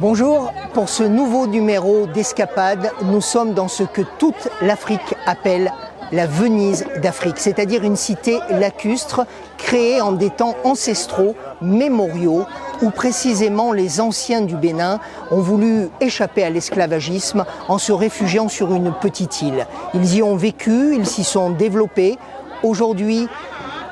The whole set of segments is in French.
Bonjour, pour ce nouveau numéro d'Escapade, nous sommes dans ce que toute l'Afrique appelle la Venise d'Afrique, c'est-à-dire une cité lacustre créée en des temps ancestraux, mémoriaux, où précisément les anciens du Bénin ont voulu échapper à l'esclavagisme en se réfugiant sur une petite île. Ils y ont vécu, ils s'y sont développés. Aujourd'hui,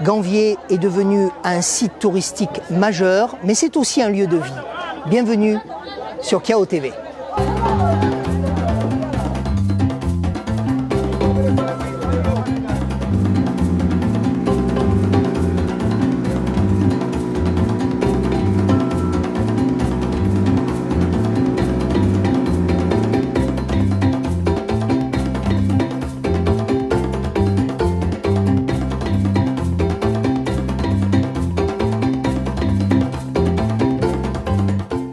Ganvié est devenu un site touristique majeur, mais c'est aussi un lieu de vie. Bienvenue sur KO TV.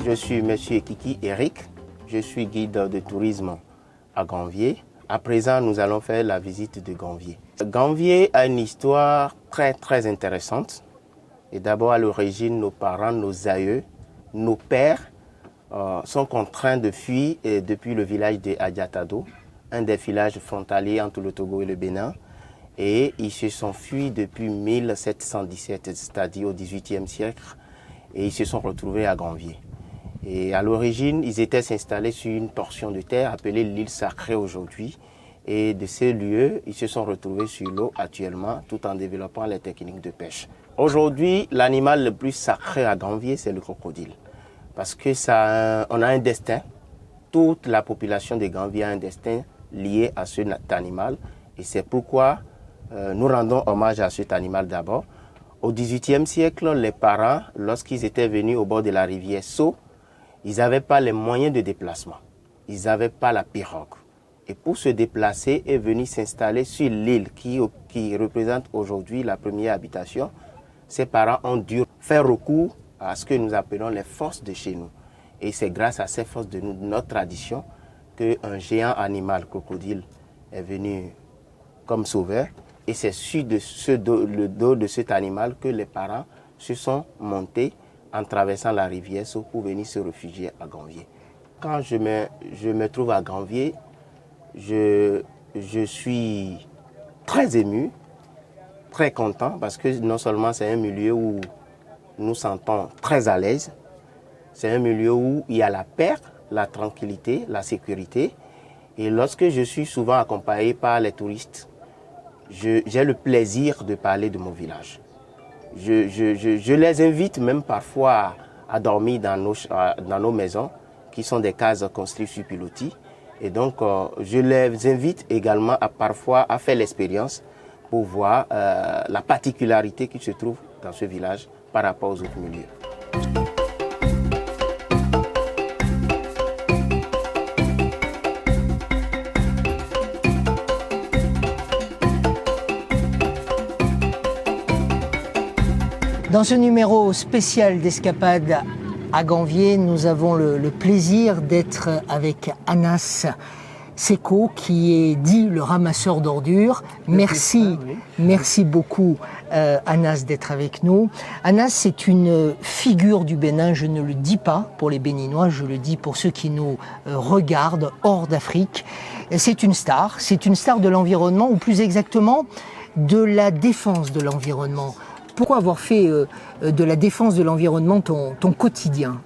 Je suis M. Kiki Eric, je suis guide de tourisme à Ganvié. À présent, nous allons faire la visite de Ganvié. Ganvié a une histoire très intéressante. Et d'abord, à l'origine, nos parents, nos aïeux, nos pères sont contraints de fuir depuis le village de Adjatado, un des villages frontaliers entre le Togo et le Bénin. Et ils se sont fuis depuis 1717, c'est-à-dire au XVIIIe siècle, et ils se sont retrouvés à Ganvié. Et à l'origine, ils étaient installés sur une portion de terre appelée l'île sacrée aujourd'hui. Et de ce lieu, ils se sont retrouvés sur l'eau actuellement, tout en développant les techniques de pêche. Aujourd'hui, l'animal le plus sacré à Ganvié, c'est le crocodile. Parce que on a un destin. Toute la population de Ganvié a un destin lié à cet animal. Et c'est pourquoi nous rendons hommage à cet animal d'abord. Au XVIIIe siècle, les parents, lorsqu'ils étaient venus au bord de la rivière Sceaux, ils n'avaient pas les moyens de déplacement. Ils n'avaient pas la pirogue. Et pour se déplacer et venir s'installer sur l'île qui représente aujourd'hui la première habitation, ces parents ont dû faire recours à ce que nous appelons les forces de chez nous. Et c'est grâce à ces forces de notre tradition qu'un géant animal, crocodile, est venu comme sauveur. Et c'est sur le dos de cet animal que les parents se sont montés en traversant la rivière pour venir se réfugier à Ganvié. Quand je me trouve à Ganvié, je suis très ému, très content, parce que non seulement c'est un milieu où nous sentons très à l'aise, c'est un milieu où il y a la paix, la tranquillité, la sécurité. Et lorsque je suis souvent accompagné par les touristes, j'ai le plaisir de parler de mon village. Je les invite même parfois à dormir dans nos maisons, qui sont des cases construites sur pilotis. Et donc, je les invite également parfois à faire l'expérience pour voir la particularité qui se trouve dans ce village par rapport aux autres milieux. Dans ce numéro spécial d'Escapade à Ganvié, nous avons le plaisir d'être avec Anas Seko, qui est dit le ramasseur d'ordures. Merci beaucoup Anas d'être avec nous. Anas, c'est une figure du Bénin, je ne le dis pas pour les Béninois, je le dis pour ceux qui nous regardent hors d'Afrique. C'est une star de l'environnement, ou plus exactement de la défense de l'environnement. Pourquoi avoir fait de la défense de l'environnement ton quotidien?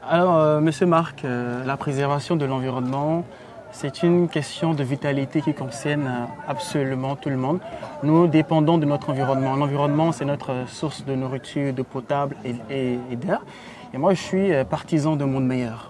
Alors, Monsieur Marc, la préservation de l'environnement, c'est une question de vitalité qui concerne absolument tout le monde. Nous dépendons de notre environnement. L'environnement, c'est notre source de nourriture, d'eau potable et d'air. Et moi, je suis partisan d'un monde meilleur.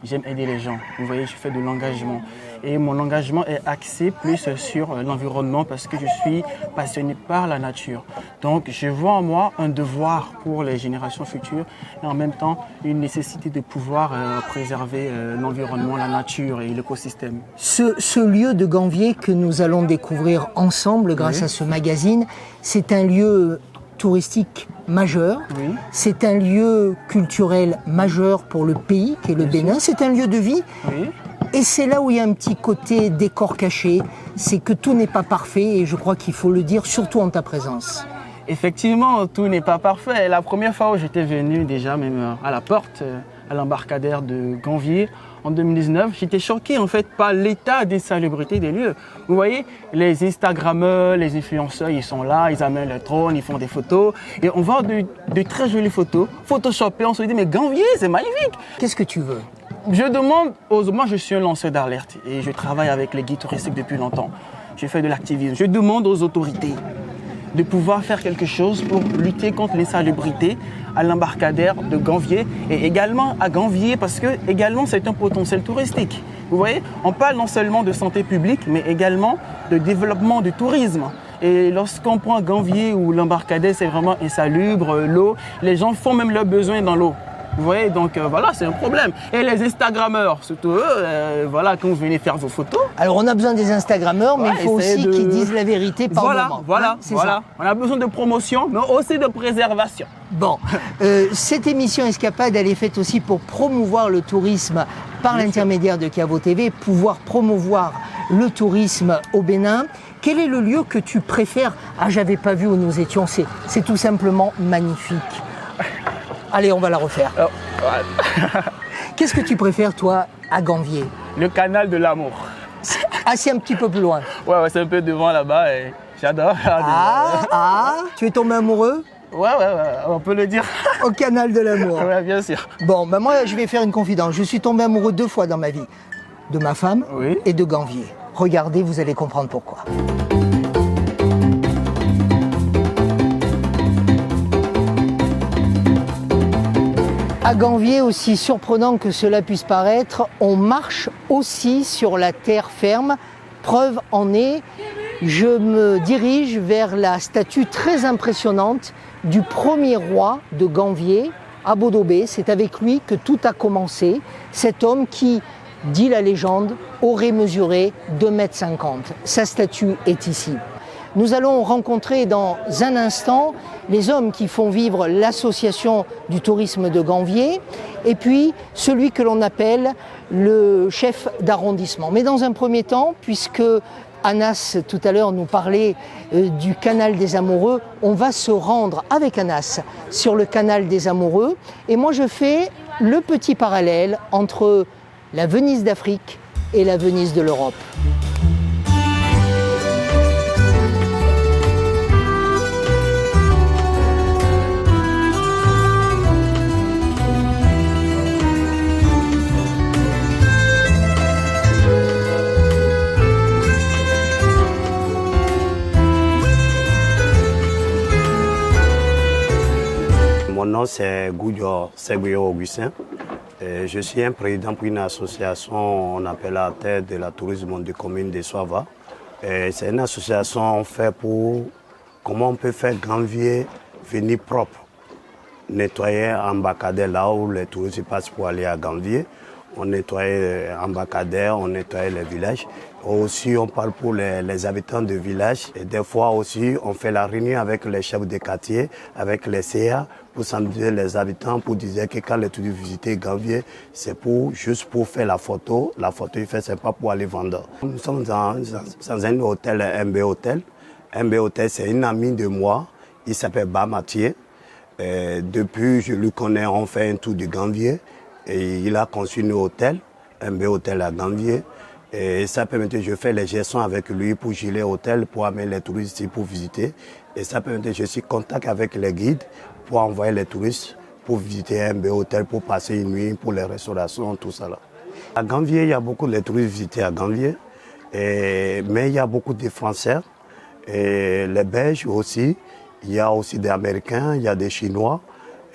J'aime aider les gens. Vous voyez, je fais de l'engagement. Et mon engagement est axé plus sur l'environnement parce que je suis passionné par la nature. Donc, je vois en moi un devoir pour les générations futures et en même temps une nécessité de pouvoir préserver l'environnement, la nature et l'écosystème. Ce lieu de Ganvié que nous allons découvrir ensemble grâce à ce magazine, c'est un lieu touristique majeur, c'est un lieu culturel majeur pour le pays qu'est le Bénin, c'est un lieu de vie. Et c'est là où il y a un petit côté décor caché, c'est que tout n'est pas parfait et je crois qu'il faut le dire, surtout en ta présence. Effectivement, tout n'est pas parfait. La première fois où j'étais venu déjà, même à la porte, à l'embarcadère de Ganvié en 2019. J'étais choqué en fait par l'état d'insalubrité des lieux. Vous voyez, les Instagrammeurs, les influenceurs, ils sont là, ils amènent le drone, ils font des photos et on voit de très jolies photos, photoshopées, on se dit mais Ganvié, c'est magnifique. Qu'est-ce que tu veux? Je demande moi je suis un lanceur d'alerte et je travaille avec les guides touristiques depuis longtemps. Je fais de l'activisme. Je demande aux autorités de pouvoir faire quelque chose pour lutter contre l'insalubrité à l'embarcadère de Ganvié et également à Ganvié parce que également c'est un potentiel touristique. Vous voyez, on parle non seulement de santé publique mais également de développement du tourisme. Et lorsqu'on prend Ganvié ou l'embarcadère, c'est vraiment insalubre, l'eau, les gens font même leurs besoins dans l'eau. Vous voyez, donc voilà, c'est un problème. Et les Instagrammeurs, surtout eux, voilà, quand vous venez faire vos photos. Alors on a besoin des Instagrammeurs, mais il faut aussi qu'ils disent la vérité par moment. Voilà. Ça. On a besoin de promotion, mais aussi de préservation. Bon, cette émission Escapade, elle est faite aussi pour promouvoir le tourisme par l'intermédiaire de Cavo TV, pouvoir promouvoir le tourisme au Bénin. Quel est le lieu que tu préfères? Ah, j'avais pas vu où nous étions, c'est tout simplement magnifique. Allez, on va la refaire. Qu'est-ce que tu préfères, toi, à Ganvié? Le canal de l'amour. Ah, c'est un petit peu plus loin. Ouais, c'est un peu devant là-bas et j'adore. Tu es tombé amoureux? Ouais, on peut le dire. Au canal de l'amour. Ouais, bien sûr. Bon, ben moi, je vais faire une confidence. Je suis tombé amoureux 2 fois dans ma vie. De ma femme et de Ganvié. Regardez, vous allez comprendre pourquoi. À Ganvié, aussi surprenant que cela puisse paraître, on marche aussi sur la terre ferme. Preuve en est, je me dirige vers la statue très impressionnante du premier roi de Ganvié, Abodobé. C'est avec lui que tout a commencé. Cet homme qui, dit la légende, aurait mesuré 2,50 m. Sa statue est ici. Nous allons rencontrer dans un instant les hommes qui font vivre l'association du tourisme de Ganvié et puis celui que l'on appelle le chef d'arrondissement. Mais dans un premier temps, puisque Anas tout à l'heure nous parlait du canal des amoureux, on va se rendre avec Anas sur le canal des amoureux et moi je fais le petit parallèle entre la Venise d'Afrique et la Venise de l'Europe. Mon nom c'est Goudio Seguyo Augustin. Je suis un président pour une association, on appelle la Terre de la tourisme de commune de Soava. C'est une association faite pour comment on peut faire Ganvié venir propre. Nettoyer embarcadère là où les touristes passent pour aller à Ganvié. On nettoie embarcadère, on nettoie les villages. Aussi, on parle pour les habitants de village. Et des fois aussi, on fait la réunion avec les chefs de quartier, avec les CA, pour sensibiliser les habitants, pour dire que quand les touristes visitent Ganvié, c'est juste pour faire la photo. La photo, il fait, c'est pas pour aller vendre. Nous sommes dans un hôtel, MB Hotel. MB Hotel, c'est une amie de moi. Il s'appelle Bamatier. Depuis, je le connais, on fait un tour de Ganvié. Et il a conçu un hôtel, MB Hôtel à Ganvié. Et ça permet que je fais les gestions avec lui pour gérer l'hôtel, pour amener les touristes ici pour visiter. Et ça permet que je suis en contact avec les guides pour envoyer les touristes pour visiter MB Hôtel, pour passer une nuit, pour les restaurations, tout ça là. À Ganvié, il y a beaucoup de touristes visités à Ganvié. Mais il y a beaucoup de Français, et les Belges aussi. Il y a aussi des Américains, il y a des Chinois.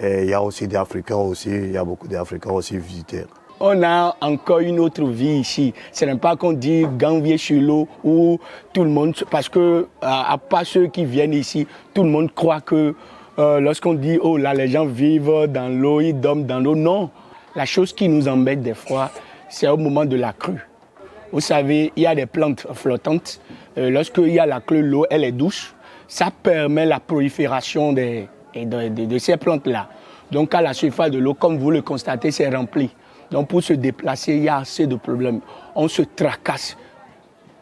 Et il y a aussi des Africains aussi, il y a beaucoup d'Africains aussi visités. On a encore une autre vie ici. Ce n'est pas qu'on dit Ganvié sur l'eau où tout le monde, parce que à part ceux qui viennent ici, tout le monde croit que lorsqu'on dit oh là les gens vivent dans l'eau, ils dorment dans l'eau. Non, la chose qui nous embête des fois, c'est au moment de la crue. Vous savez, il y a des plantes flottantes. Lorsqu'il y a la crue, l'eau elle est douce. Ça permet la prolifération de ces plantes-là. Donc à la surface de l'eau, comme vous le constatez, c'est rempli. Donc pour se déplacer, il y a assez de problèmes. On se tracasse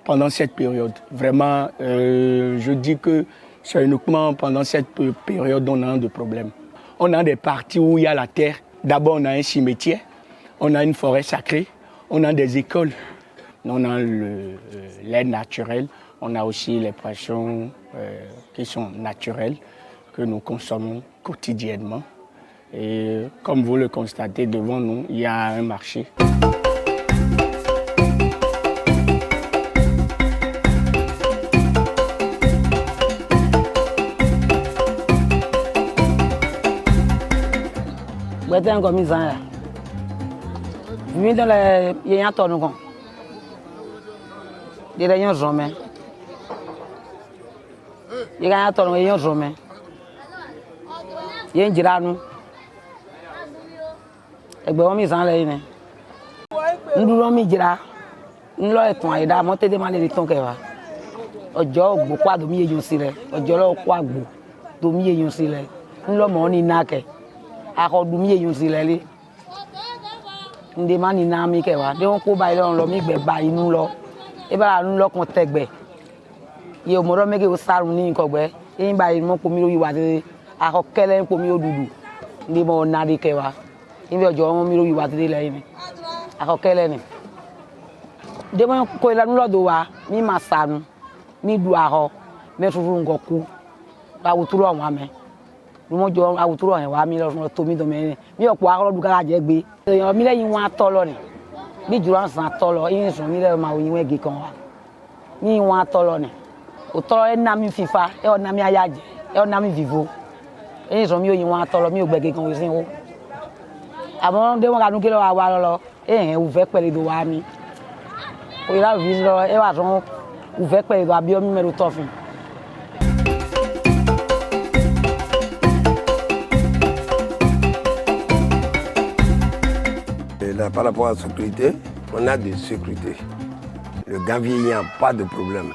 pendant cette période. Vraiment, je dis que c'est uniquement pendant cette période qu'on a de problèmes. On a des parties où il y a la terre D'abord, on a un cimetière, on a une forêt sacrée, on a des écoles, on a l'air naturel, on a aussi les poissons qui sont naturels, que nous consommons quotidiennement. Et comme vous le constatez devant nous, il y a un marché. Maintenant, comme ils ont, vu dans les, il y a un tonneau con, des rayons jamais, il y a un tonneau, il y a jamais, il y a un girano, et bien on ils ont là, nous devons me dire, nous leur étons, et là, monter demander les tons qu'elle va, au job, beaucoup de milliers de silés, au job, quoi, de milliers de silés, nous leur on y n'a que ako dumi ye yunsi lele ndema ni na mi ke wa de won ko ba ile on lo mi gbe ba inu lo e ba nu lo kon tegbe ye o mo ro mege o sarun ni nko gbe yin ba mo ko mi ro yi wa de ako kele ko mi odudu ndi mo na de ke wa yin be ojo mo mi ro yi wa de le yin ako kele ni de mo ko ila nu lo do wa mi ma sanu mi du aho me furu ngoku ba wuturo wa me mo jo awuturo hen wa mi lo to mi do me mi opo akoro du kara je gbe eyan mi leyin won atolo ni bi juro san atolo yin sun mi le ma oyin wege kan wa ni won atolo ni o to e na mi fifa e o na mi ayaje e o na mi vivo yin sun mi oyin won atolo mi o gbege kan we sin wo àmọ́ de won ka nu ke lo wa lo e u fe pele do wa mi o ira vi lo e wa son u fe pele do abi o mi mero tofin. Là, par rapport à la sécurité, on a de sécurité. Le ganvier, il n'y a pas de problème.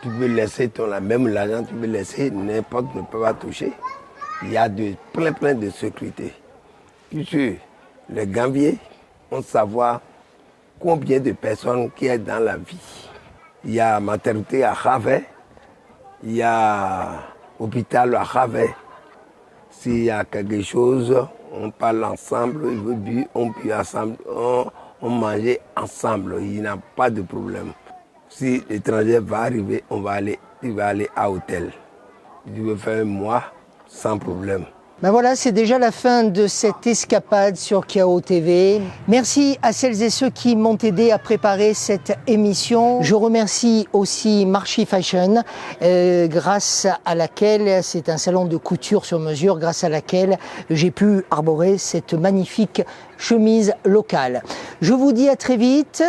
Tu peux laisser même l'argent, tu peux laisser, n'importe ne peut pas toucher. Il y a plein de sécurité. Puisque le ganvier, on sait savoir combien de personnes qui sont dans la vie. Il y a maternité à Ravet, il y a hôpital à Ravet. S'il y a quelque chose, on parle ensemble, on bue ensemble, on mange ensemble, il n'y a pas de problème. Si l'étranger va arriver, il va aller à l'hôtel. Il veut faire un mois sans problème. Ben voilà, c'est déjà la fin de cette escapade sur Kiao TV. Merci à celles et ceux qui m'ont aidé à préparer cette émission. Je remercie aussi Marchi Fashion, grâce à laquelle, c'est un salon de couture sur mesure, grâce à laquelle j'ai pu arborer cette magnifique chemise locale. Je vous dis à très vite,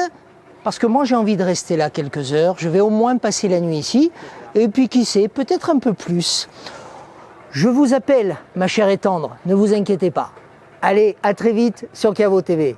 parce que moi j'ai envie de rester là quelques heures. Je vais au moins passer la nuit ici, et puis qui sait, peut-être un peu plus. Je vous appelle, ma chère et tendre, ne vous inquiétez pas. Allez, à très vite sur Kiao TV.